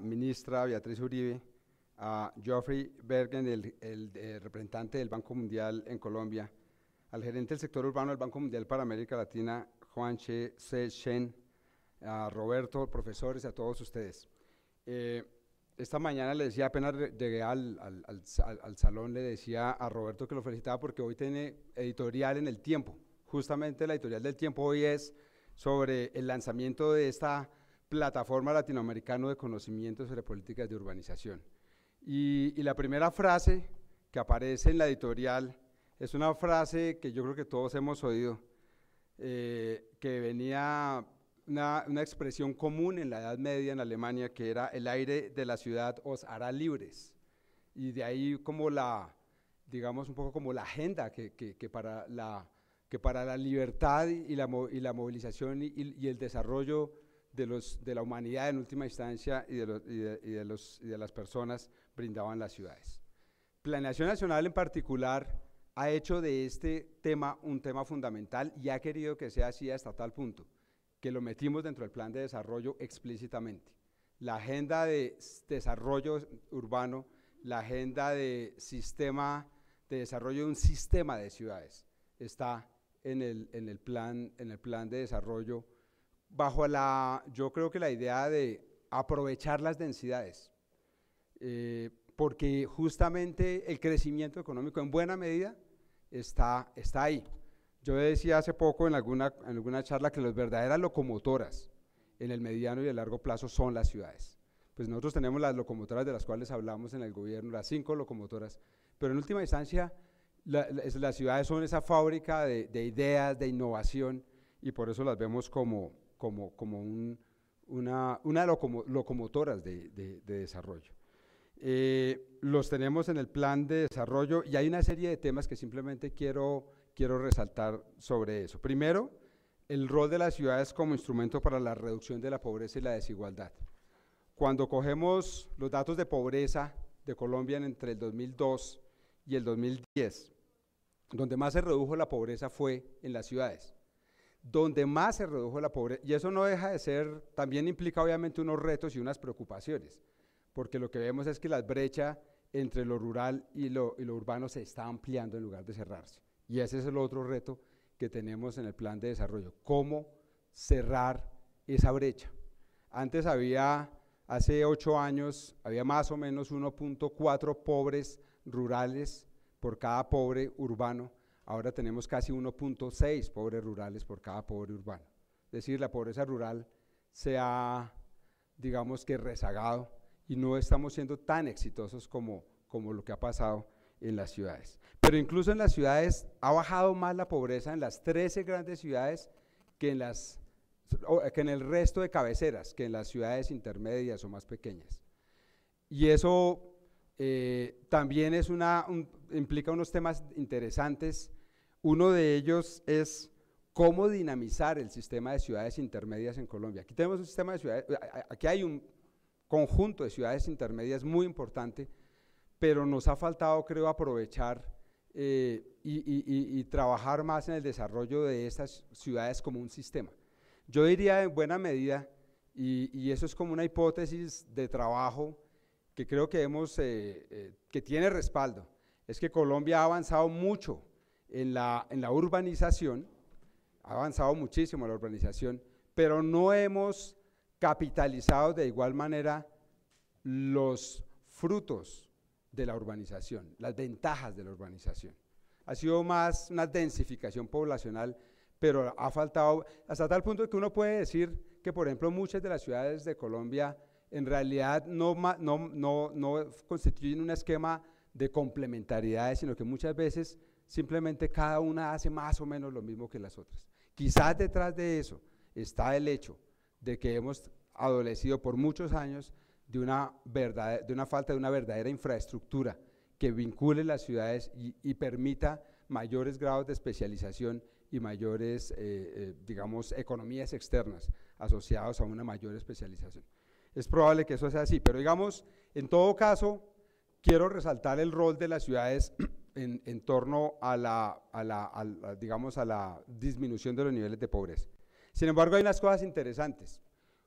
Ministra Beatriz Uribe, a Geoffrey Bergen, el representante del Banco Mundial en Colombia, al gerente del sector urbano del Banco Mundial para América Latina, Juan C. Shen, a Roberto, profesores, a todos ustedes. Esta mañana le decía, apenas llegué al salón, le decía a Roberto que lo felicitaba porque hoy tiene editorial en El Tiempo. Justamente la editorial del Tiempo hoy es sobre el lanzamiento de esta plataforma latinoamericana de conocimiento sobre políticas de urbanización. Y la primera frase que aparece en la editorial es una frase que yo creo que todos hemos oído, que venía una expresión común en la Edad Media en Alemania, que era: el aire de la ciudad os hará libres. Y de ahí como digamos un poco como la agenda que para la libertad y la movilización y el desarrollo de la humanidad en última instancia y de las personas brindaban las ciudades. Planeación Nacional en particular ha hecho de este tema un tema fundamental y ha querido que sea así hasta tal punto que lo metimos dentro del plan de desarrollo explícitamente. La agenda de desarrollo urbano, la agenda de desarrollo de un sistema de ciudades está en el plan de desarrollo bajo yo creo que la idea de aprovechar las densidades, porque justamente el crecimiento económico en buena medida está ahí. Yo decía hace poco en alguna charla que las verdaderas locomotoras en el mediano y el largo plazo son las ciudades. Pues nosotros tenemos las locomotoras de las cuales hablamos en el gobierno, las 5 locomotoras, pero en última instancia las ciudades son esa fábrica de ideas, de innovación, y por eso las vemos como locomotoras de desarrollo. Los tenemos en el plan de desarrollo y hay una serie de temas que simplemente quiero resaltar sobre eso. Primero, el rol de las ciudades como instrumento para la reducción de la pobreza y la desigualdad. Cuando cogemos los datos de pobreza de Colombia entre el 2002 y el 2010, donde más se redujo la pobreza fue en las ciudades. Donde más se redujo la pobreza, y eso no deja de ser, también implica obviamente unos retos y unas preocupaciones, porque lo que vemos es que la brecha entre lo rural y lo urbano se está ampliando en lugar de cerrarse, y ese es el otro reto que tenemos en el plan de desarrollo: cómo cerrar esa brecha. Antes hace 8 años, había más o menos 1.4 pobres rurales por cada pobre urbano. Ahora tenemos casi 1.6 pobres rurales por cada pobre urbano. Es decir, la pobreza rural se ha, digamos que, rezagado y no estamos siendo tan exitosos como lo que ha pasado en las ciudades. Pero incluso en las ciudades ha bajado más la pobreza en las 13 grandes ciudades que en el resto de cabeceras, que en las ciudades intermedias o más pequeñas. Y eso también implica unos temas interesantes. Uno de ellos es cómo dinamizar el sistema de ciudades intermedias en Colombia. Aquí tenemos un sistema de ciudades, aquí hay un conjunto de ciudades intermedias muy importante, pero nos ha faltado, creo, aprovechar y trabajar más en el desarrollo de estas ciudades como un sistema. Yo diría en buena medida, y eso es como una hipótesis de trabajo que creo que tiene respaldo, es que Colombia ha avanzado mucho en la urbanización, ha avanzado muchísimo en la urbanización, pero no hemos capitalizado de igual manera los frutos de la urbanización, las ventajas de la urbanización. Ha sido más una densificación poblacional, pero ha faltado, hasta tal punto que uno puede decir que, por ejemplo, muchas de las ciudades de Colombia en realidad no constituyen un esquema de complementariedad, sino que muchas veces simplemente cada una hace más o menos lo mismo que las otras. Quizás detrás de eso está el hecho de que hemos adolecido por muchos años de una falta de una verdadera infraestructura que vincule las ciudades y permita mayores grados de especialización y mayores, digamos, economías externas asociadas a una mayor especialización. Es probable que eso sea así, pero digamos, en todo caso, quiero resaltar el rol de las ciudades en torno a la disminución de los niveles de pobreza. Sin embargo, hay unas cosas interesantes.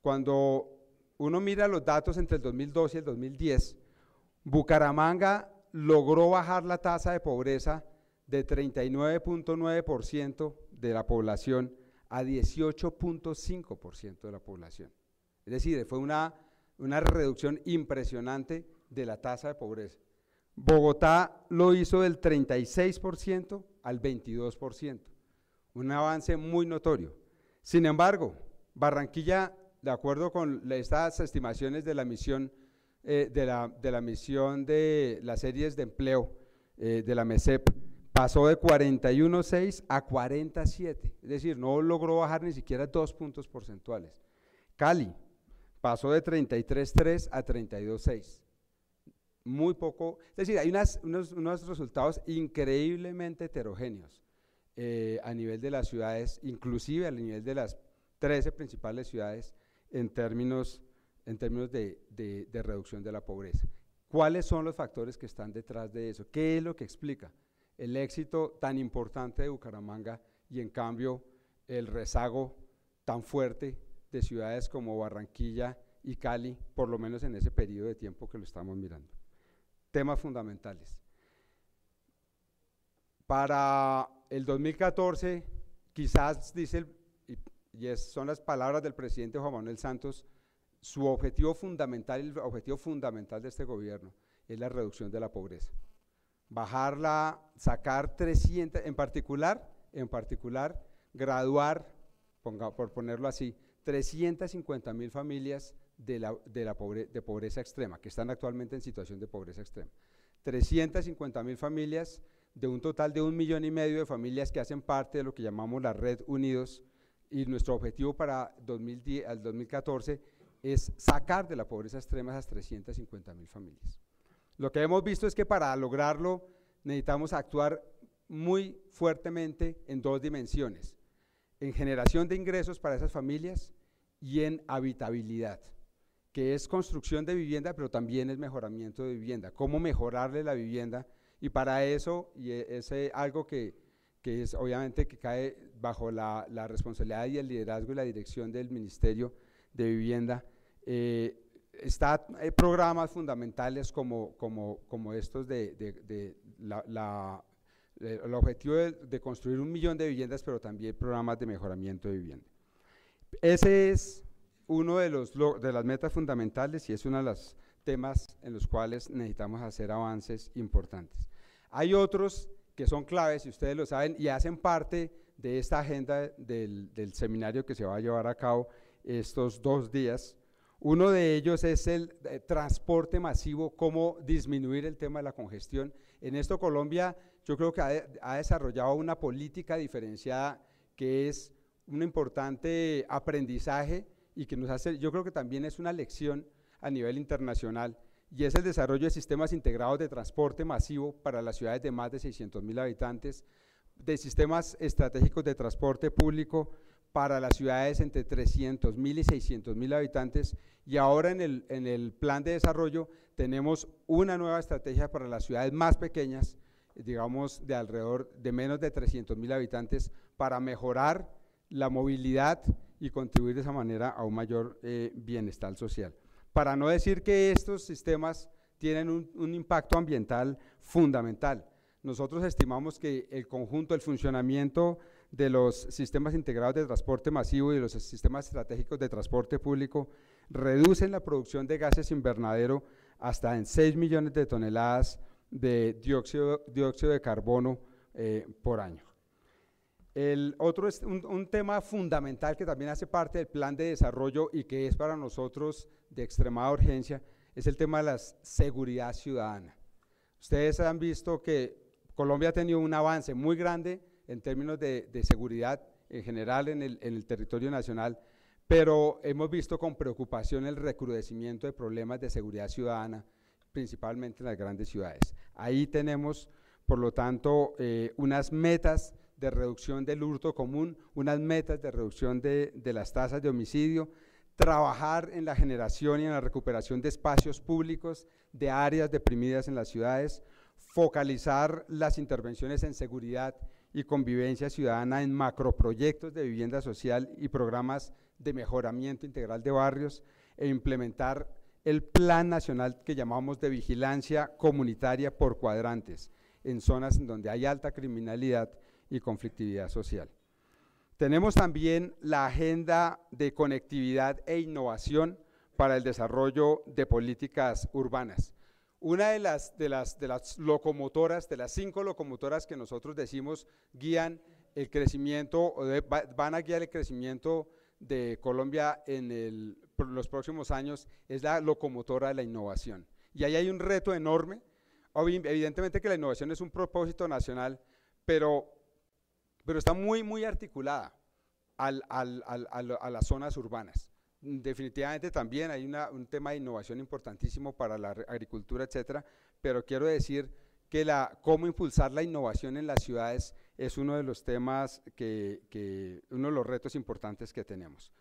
Cuando uno mira los datos entre el 2002 y el 2010, Bucaramanga logró bajar la tasa de pobreza de 39.9% de la población a 18.5% de la población. Es decir, fue una reducción impresionante de la tasa de pobreza. Bogotá lo hizo del 36% al 22%, un avance muy notorio. Sin embargo, Barranquilla, de acuerdo con estas estimaciones de la misión de las series de empleo de la MESEP, pasó de 41.6 a 47, es decir, no logró bajar ni siquiera 2 puntos porcentuales. Cali pasó de 33.3 a 32.6, muy poco, es decir, hay unos resultados increíblemente heterogéneos a nivel de las ciudades, inclusive a nivel de las 13 principales ciudades en términos de reducción de la pobreza. ¿Cuáles son los factores que están detrás de eso? ¿Qué es lo que explica el éxito tan importante de Bucaramanga y en cambio el rezago tan fuerte de ciudades como Barranquilla y Cali, por lo menos en ese periodo de tiempo que lo estamos mirando? Temas fundamentales. Para el 2014, quizás dice, son las palabras del presidente Juan Manuel Santos, su objetivo fundamental, el objetivo fundamental de este gobierno es la reducción de la pobreza. Bajarla, sacar 300, en particular, graduar, por ponerlo así, 350.000 familias de pobreza extrema, que están actualmente en situación de pobreza extrema. 350.000 familias de un total de 1,5 millones de familias que hacen parte de lo que llamamos la Red Unidos, y nuestro objetivo para al 2014 es sacar de la pobreza extrema esas 350.000 familias. Lo que hemos visto es que para lograrlo necesitamos actuar muy fuertemente en dos dimensiones: en generación de ingresos para esas familias y en habitabilidad, que es construcción de vivienda, pero también es mejoramiento de vivienda, cómo mejorarle la vivienda, y para eso, y es algo que es obviamente que cae bajo la responsabilidad y el liderazgo y la dirección del Ministerio de Vivienda, está programas fundamentales como estos el objetivo de construir 1 millón de viviendas, pero también programas de mejoramiento de vivienda. Ese es uno de las metas fundamentales y es uno de los temas en los cuales necesitamos hacer avances importantes. Hay otros que son claves, y ustedes lo saben, y hacen parte de esta agenda del seminario que se va a llevar a cabo estos 2 días. Uno de ellos es el transporte masivo, cómo disminuir el tema de la congestión. En esto Colombia yo creo que ha desarrollado una política diferenciada que es un importante aprendizaje y que nos hace, yo creo que también es una lección a nivel internacional, y es el desarrollo de sistemas integrados de transporte masivo para las ciudades de más de 600.000 habitantes, de sistemas estratégicos de transporte público para las ciudades entre 300.000 y 600.000 habitantes, y ahora en el plan de desarrollo tenemos una nueva estrategia para las ciudades más pequeñas, digamos de alrededor de menos de 300.000 habitantes, para mejorar la movilidad y contribuir de esa manera a un mayor bienestar social. Para no decir que estos sistemas tienen un impacto ambiental fundamental. Nosotros estimamos que el conjunto, el funcionamiento de los sistemas integrados de transporte masivo y de los sistemas estratégicos de transporte público reducen la producción de gases invernadero hasta en 6 millones de toneladas de dióxido de carbono por año. El otro es un tema fundamental que también hace parte del plan de desarrollo y que es para nosotros de extremada urgencia, es el tema de la seguridad ciudadana. Ustedes han visto que Colombia ha tenido un avance muy grande en términos de seguridad en general en el territorio nacional, pero hemos visto con preocupación el recrudecimiento de problemas de seguridad ciudadana, principalmente en las grandes ciudades. Ahí tenemos, por lo tanto, unas metas de reducción del hurto común, unas metas de reducción de las tasas de homicidio, trabajar en la generación y en la recuperación de espacios públicos, de áreas deprimidas en las ciudades, focalizar las intervenciones en seguridad y convivencia ciudadana en macroproyectos de vivienda social y programas de mejoramiento integral de barrios, e implementar el Plan Nacional que llamamos de vigilancia comunitaria por cuadrantes, en zonas en donde hay alta criminalidad y conflictividad social. Tenemos también la agenda de conectividad e innovación para el desarrollo de políticas urbanas. Una de las locomotoras, de las 5 locomotoras que nosotros decimos guían el crecimiento, van a guiar el crecimiento de Colombia en los próximos años, es la locomotora de la innovación. Y ahí hay un reto enorme. Evidentemente que la innovación es un propósito nacional, pero está muy articulada a las zonas urbanas. Definitivamente también hay un tema de innovación importantísimo para la agricultura, etcétera, pero quiero decir que cómo impulsar la innovación en las ciudades es uno de los temas uno de los retos importantes que tenemos.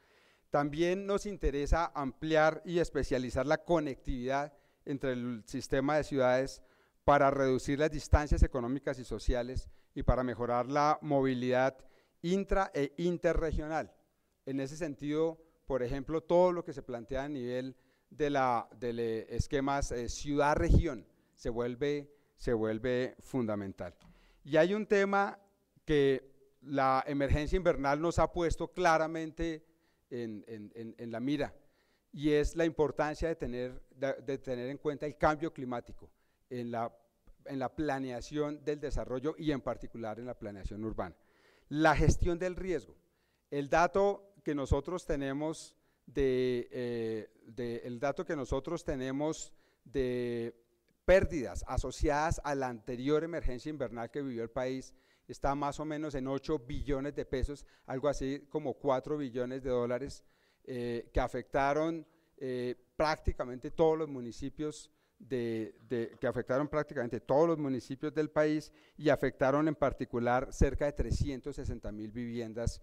También nos interesa ampliar y especializar la conectividad entre el sistema de ciudades para reducir las distancias económicas y sociales y para mejorar la movilidad intra e interregional. En ese sentido, por ejemplo, todo lo que se plantea a nivel de esquemas ciudad-región se vuelve fundamental. Y hay un tema que la emergencia invernal nos ha puesto claramente en la mira, y es la importancia de tener en cuenta el cambio climático en la planeación del desarrollo y en particular en la planeación urbana. La gestión del riesgo. El dato que nosotros tenemos de pérdidas asociadas a la anterior emergencia invernal que vivió el país está más o menos en 8 billones de pesos, algo así como 4 billones de dólares, que afectaron prácticamente todos los municipios del país y afectaron en particular cerca de 360,000 viviendas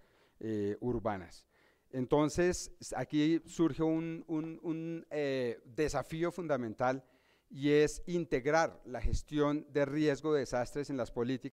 urbanas. Entonces, aquí surge un desafío fundamental, y es integrar la gestión de riesgo de desastres en las políticas